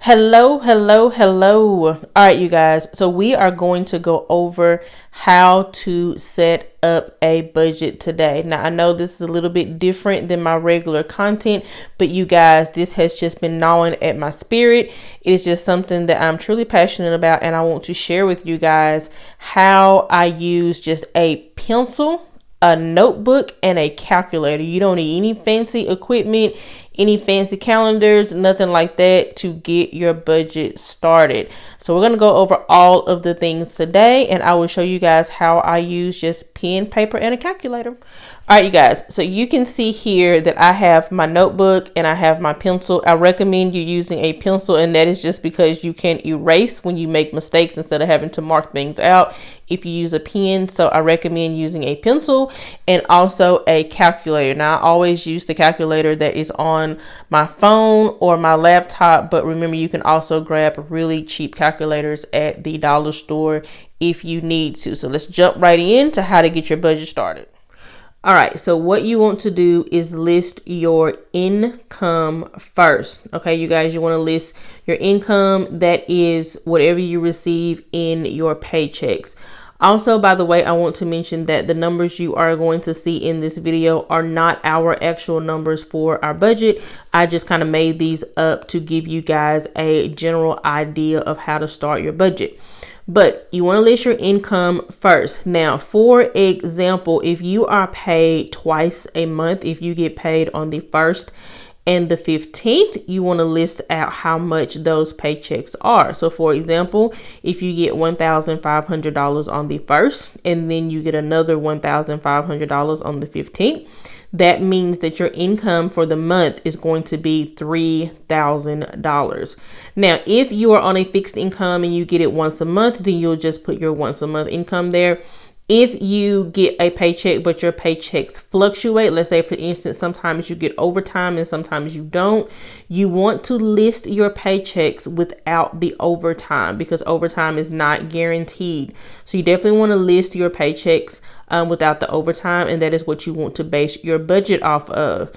Hello. All right, you guys. So we are going to go over how to set up a budget today. Now, I know this is a little bit different than my regular content, but you guys, this has just been gnawing at my spirit. It is just something that I'm truly passionate about, and I want to share with you guys how I use just a pencil, a notebook, and a calculator. You don't need any fancy equipment, any fancy calendars, nothing like that to get your budget started. So we're going to go over all of the things today, and I will show you guys how I use just pen, paper, and a calculator. All right, you guys, so you can see here that I have my notebook and I have my pencil. I recommend you using a pencil, and that is just because you can erase when you make mistakes instead of having to mark things out if you use a pen. So I recommend using a pencil and also a calculator. Now, I always use the calculator that is on my phone or my laptop, but remember, you can also grab really cheap calculators at the dollar store if you need to. So let's jump right into how to get your budget started. All right, so what you want to do is list your income first. Okay, you guys, you want to list your income. That is whatever you receive in your paychecks. Also, by the way, I want to mention that the numbers you are going to see in this video are not our actual numbers for our budget. I just kind of made these up to give you guys a general idea of how to start your budget. But you want to list your income first. Now, for example, if you are paid twice a month, if you get paid on the 1st and the 15th, you want to list out how much those paychecks are. So for example, if you get $1,500 on the 1st and then you get another $1,500 on the 15th, that means that your income for the month is going to be $3,000. Now, if you are on a fixed income and you get it once a month, then you'll just put your once a month income there. If you get a paycheck, but your paychecks fluctuate, let's say, for instance, sometimes you get overtime and sometimes you don't, you want to list your paychecks without the overtime because overtime is not guaranteed. So you definitely want to list your paychecks without the overtime, and that is what you want to base your budget off of.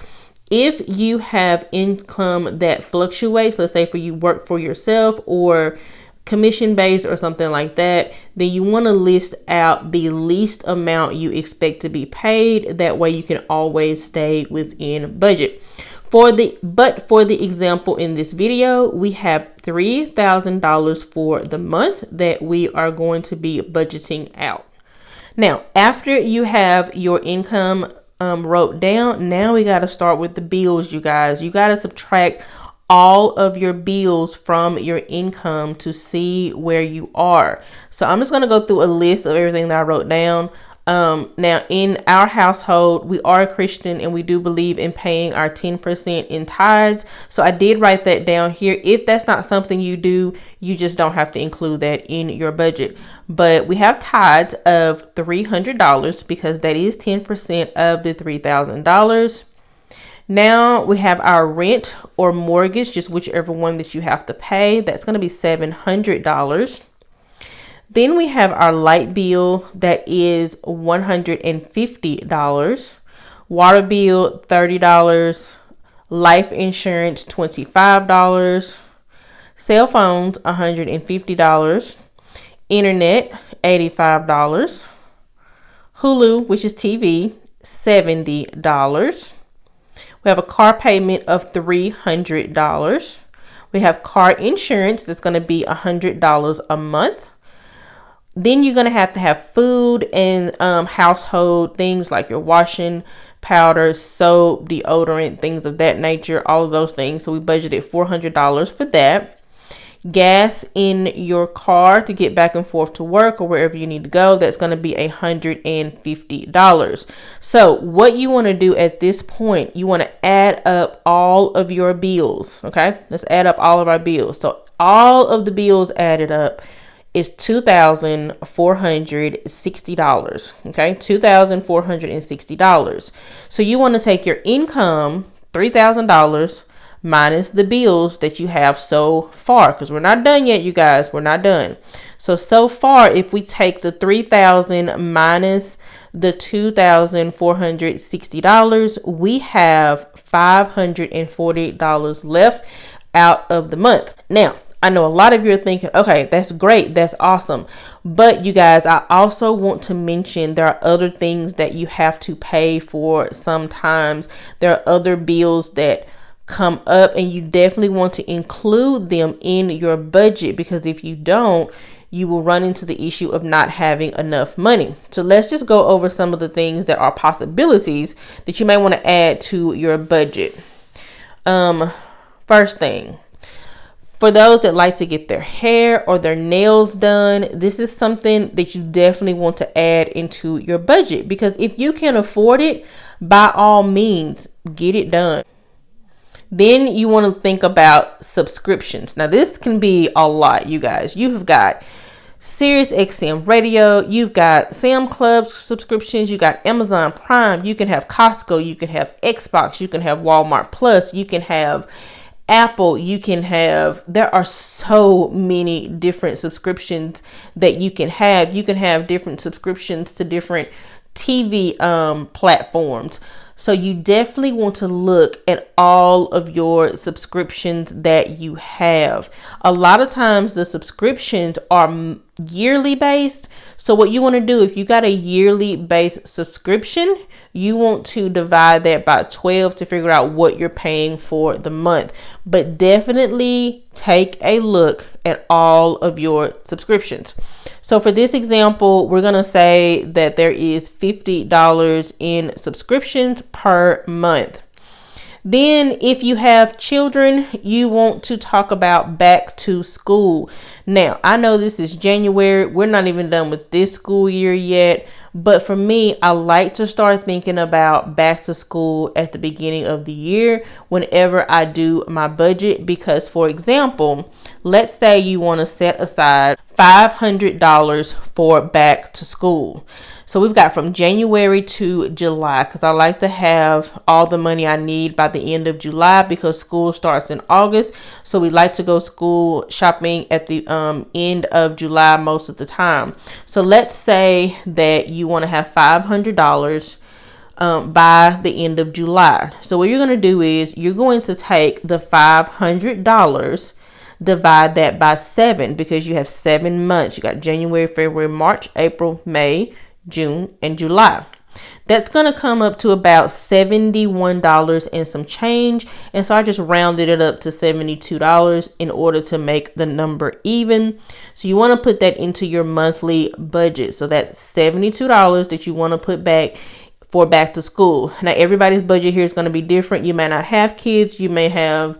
If you have income that fluctuates, let's say for you work for yourself or commission based or something like that, then you want to list out the least amount you expect to be paid. That way you can always stay within budget. For the example in this video, we have $3,000 for the month that we are going to be budgeting out. Now, after you have your income wrote down, now we got to start with the bills, you guys. You got to subtract all of your bills from your income to see where you are. So I'm just going to go through a list of everything that I wrote down. Now, in our household, we are a Christian and we do believe in paying our 10% in tithes. So I did write that down here. If that's not something you do, you just don't have to include that in your budget. But we have tithes of $300 because that is 10% of the $3,000. Now we have our rent or mortgage, just whichever one that you have to pay. That's going to be $700. Then we have our light bill, that is $150. Water bill, $30. Life insurance, $25. Cell phones, $150. Internet, $85. Hulu, which is TV, $70. We have a car payment of $300. We have car insurance that's going to be $100 a month. Then you're going to have food and household things like your washing powder, soap, deodorant, things of that nature, all of those things. So we budgeted $400 for that. Gas in your car to get back and forth to work or wherever you need to go, that's going to be $150. So what you want to do at this point, you want to add up all of your bills. Okay, let's add up all of our bills. So all of the bills added up is $2,460. Okay, $2,460. So you want to take your income, $3,000, minus the bills that you have so far, because we're not done yet, you guys. We're not done. So far, if we take the $3,000 minus the $2,460, we have $540 left out of the month. Now, I know a lot of you are thinking, okay, that's great, that's awesome. But you guys, I also want to mention there are other things that you have to pay for sometimes. There are other bills that come up, and you definitely want to include them in your budget, because if you don't, you will run into the issue of not having enough money. So let's just go over some of the things that are possibilities that you may want to add to your budget. First thing, for those that like to get their hair or their nails done, this is something that you definitely want to add into your budget, because if you can afford it, by all means, get it done. Then you want to think about subscriptions. Now, this can be a lot, you guys. You've got Sirius XM radio, you've got Sam Club subscriptions, you got Amazon Prime, you can have Costco, you can have Xbox, you can have Walmart Plus, you can have Apple, you can have, there are so many different subscriptions that you can have. You can have different subscriptions to different TV platforms. So you definitely want to look at all of your subscriptions that you have. A lot of times the subscriptions are yearly based. So what you want to do, if you got a yearly based subscription, you want to divide that by 12 to figure out what you're paying for the month. But definitely take a look at all of your subscriptions. So for this example, we're going to say that there is $50 in subscriptions per month. Then if you have children, you want to talk about back to school. Now, I know this is January. We're not even done with this school year yet. But for me, I like to start thinking about back to school at the beginning of the year whenever I do my budget. Because, for example, let's say you want to set aside $500 for back to school. So we've got from January to July, because I like to have all the money I need by the end of July, because school starts in August. So we like to go school shopping at the end of July most of the time. So let's say that you want to have $500 by the end of July. So what you're going to do is you're going to take the $500, divide that by 7, because you have 7 months. You got January, February, March, April, May, June, and July. That's going to come up to about $71 and some change. And so I just rounded it up to $72 in order to make the number even. So you want to put that into your monthly budget. So that's $72 that you want to put back for back to school. Now, everybody's budget here is going to be different. You may not have kids. You may have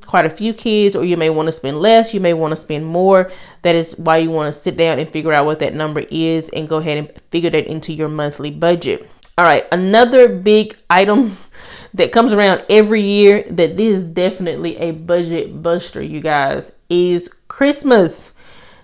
quite a few kids, or you may want to spend less, you may want to spend more. That is why you want to sit down and figure out what that number is and go ahead and figure that into your monthly budget. All right, another big item that comes around every year that is definitely a budget buster, you guys, is Christmas.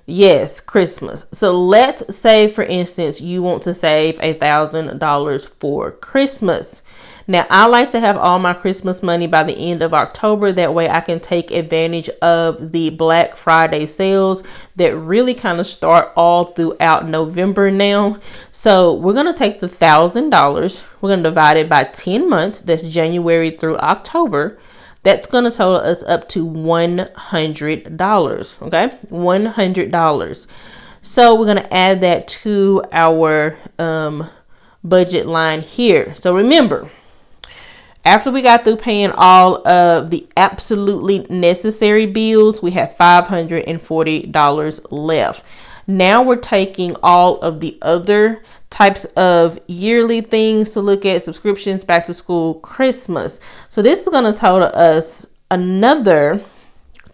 Yes, Christmas. So let's say, for instance, you want to save $1,000 for Christmas. Now, I like to have all my Christmas money by the end of October. That way I can take advantage of the Black Friday sales that really kind of start all throughout November now. So we're going to take the $1,000. We're going to divide it by 10 months. That's January through October. That's going to total us up to $100. Okay, $100. So we're going to add that to our budget line here. So remember, after we got through paying all of the absolutely necessary bills, we have $540 left. Now we're taking all of the other types of yearly things to look at: subscriptions, back to school, Christmas. So this is going to total us another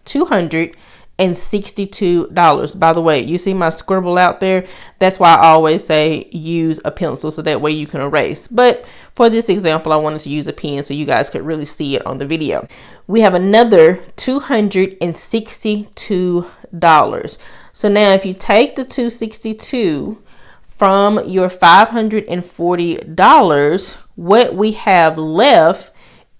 $262. By the way, you see my scribble out there? That's why I always say use a pencil, so that way you can erase. But for this example, I wanted to use a pen so you guys could really see it on the video. We have another $262. So now if you take the $262 from your $540, what we have left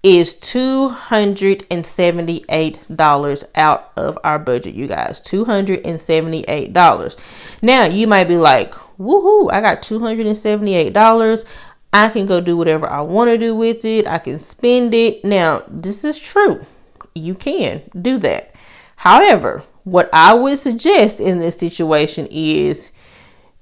is $278 out of our budget, you guys. $278. Now you might be like, woohoo, I got $278. I can go do whatever I want to do with it. I can spend it. Now, this is true. you can do that. However, what I would suggest in this situation is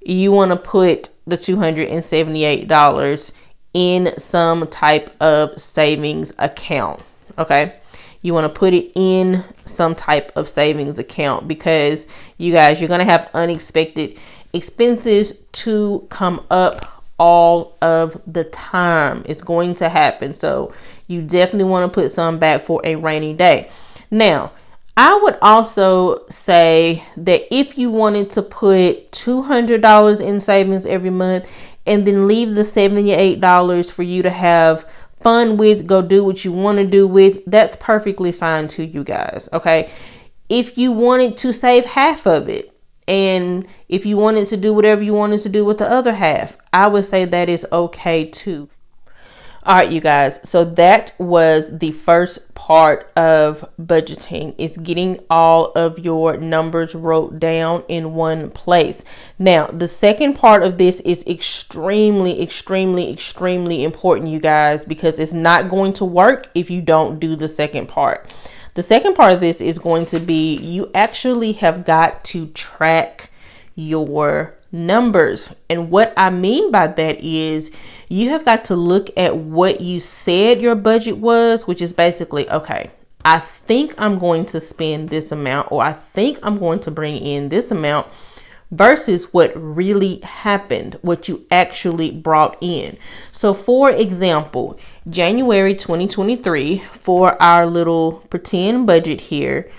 you want to put the $278 in some type of savings account. Okay. You want to put it in some type of savings account because you guys, you're going to have unexpected expenses to come up all of the time. It's going to happen. So you definitely want to put some back for a rainy day. Now, I would also say that if you wanted to put $200 in savings every month and then leave the $78 for you to have fun with, go do what you want to do with, that's perfectly fine too, you guys. Okay. If you wanted to save half of it, and if you wanted to do whatever you wanted to do with the other half, I would say that is okay too. All right, you guys. So that was the first part of budgeting, is getting all of your numbers wrote down in one place. Now, the second part of this is extremely, extremely, extremely important, you guys, because it's not going to work if you don't do the second part. The second part of this is going to be, you actually have got to track your numbers. And what I mean by that is you have got to look at what you said your budget was, which is basically, okay, I think I'm going to spend this amount, or I think I'm going to bring in this amount, versus what really happened, what you actually brought in. So for example, January 2023, for our little pretend budget here,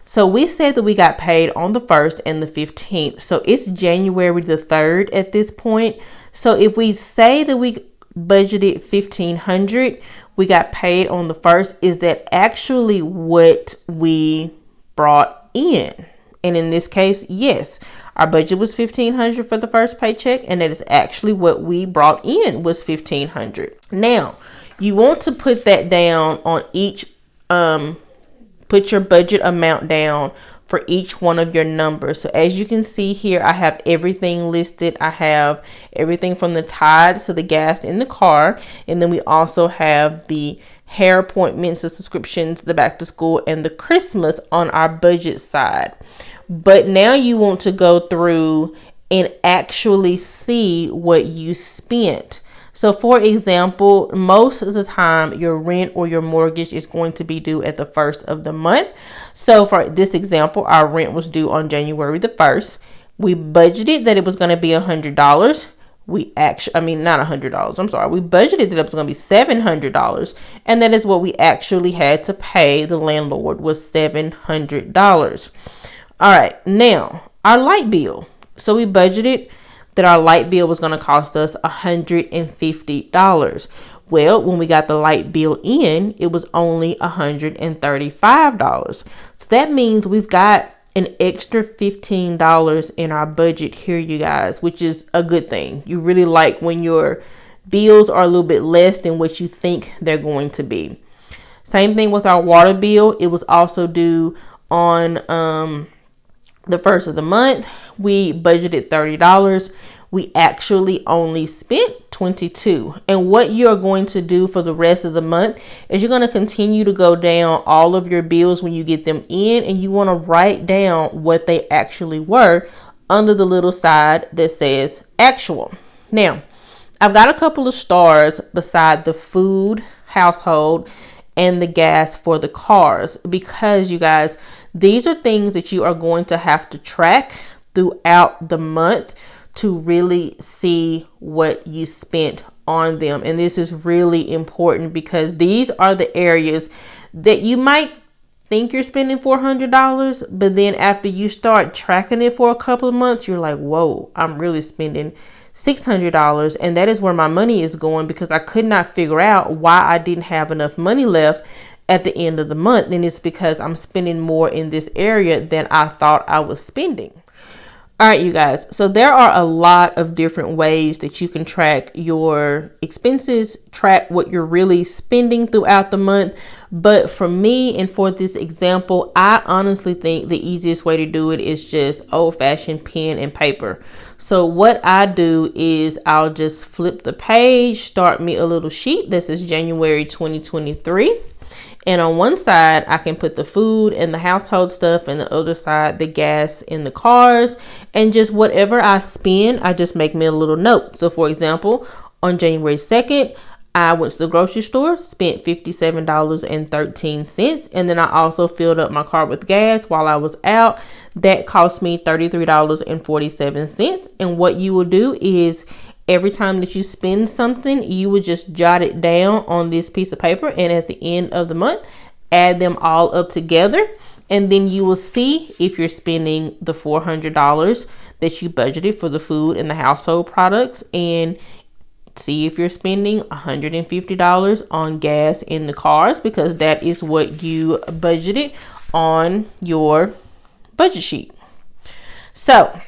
so we said that we got paid on the 1st and the 15th. So it's January the 3rd at this point. So if we say that we budgeted $1,500, we got paid on the 1st, is that actually what we brought in? And in this case, yes, our budget was $1,500 for the first paycheck, and that is actually what we brought in, was $1,500. Now, you want to put that down on each, put your budget amount down for each one of your numbers. So as you can see here, I have everything listed. I have everything from the Tides to the gas in the car. And then we also have the hair appointments, the subscriptions, the back to school, and the Christmas on our budget side. But now you want to go through and actually see what you spent. So for example, most of the time your rent or your mortgage is going to be due at the 1st of the month. So for this example, our rent was due on January the 1st. We budgeted that it was going to be $100. We actually, not $100. I'm sorry. We budgeted that it was going to be $700. And that is what we actually had to pay the landlord, was $700. All right. Now our light bill. So we budgeted that our light bill was going to cost us $150. Well, when we got the light bill in, it was only $135. So that means we've got an extra $15 in our budget here, you guys, which is a good thing. You really like when your bills are a little bit less than what you think they're going to be. Same thing with our water bill. It was also due on the 1st of the month. We budgeted $30. We actually only spent $22. And what you're going to do for the rest of the month is you're going to continue to go down all of your bills when you get them in, and you want to write down what they actually were under the little side that says actual. Now, I've got a couple of stars beside the food, household, and the gas for the cars, because you guys, these are things that you are going to have to track throughout the month to really see what you spent on them. And this is really important because these are the areas that you might think you're spending $400, but then after you start tracking it for a couple of months, you're like, whoa, I'm really spending $600. And that is where my money is going, because I could not figure out why I didn't have enough money left at the end of the month. And it's because I'm spending more in this area than I thought I was spending. All right, you guys. So there are a lot of different ways that you can track your expenses, track what you're really spending throughout the month. But for me, and for this example, I honestly think the easiest way to do it is just old-fashioned pen and paper. So what I do is I'll just flip the page, start me a little sheet. This is January 2023. And on one side, I can put the food and the household stuff, and the other side, the gas in the cars. And just whatever I spend, I just make me a little note. So for example, on January 2nd, I went to the grocery store, spent $57.13. And then I also filled up my car with gas while I was out. That cost me $33.47. And what you will do is every time that you spend something, you would just jot it down on this piece of paper. And at the end of the month, add them all up together. And then you will see if you're spending the $400 that you budgeted for the food and the household products, and see if you're spending $150 on gas in the cars, because that is what you budgeted on your budget sheet. So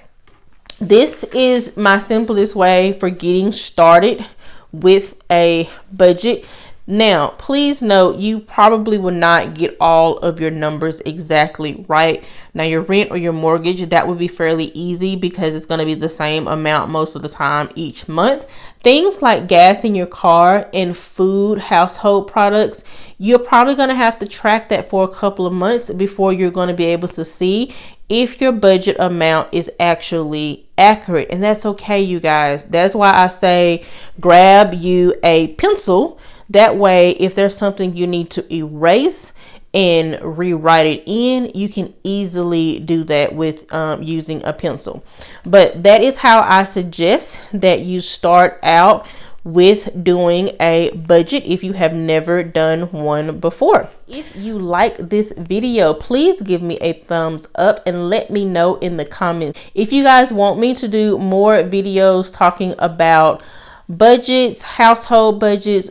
this is my simplest way for getting started with a budget. Now, please note, you probably will not get all of your numbers exactly right. Now, your rent or your mortgage, that would be fairly easy because it's going to be the same amount most of the time each month. Things like gas in your car and food, household products, you're probably going to have to track that for a couple of months before you're going to be able to see if your budget amount is actually accurate. And that's okay, you guys. That's why I say grab you a pencil. That way, if there's something you need to erase and rewrite it in, you can easily do that with using a pencil. But that is how I suggest that you start out with doing a budget if you have never done one before. If you like this video, please give me a thumbs up and let me know in the comments. If you guys want me to do more videos talking about budgets, household budgets,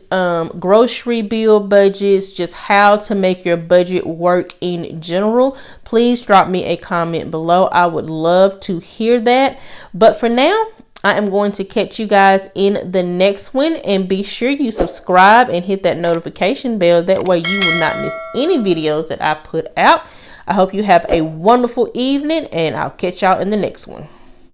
grocery bill budgets, just how to make your budget work in general, please drop me a comment below. I would love to hear that. But for now, I am going to catch you guys in the next one, and be sure you subscribe and hit that notification bell. That way you will not miss any videos that I put out. I hope you have a wonderful evening, and I'll catch y'all in the next one.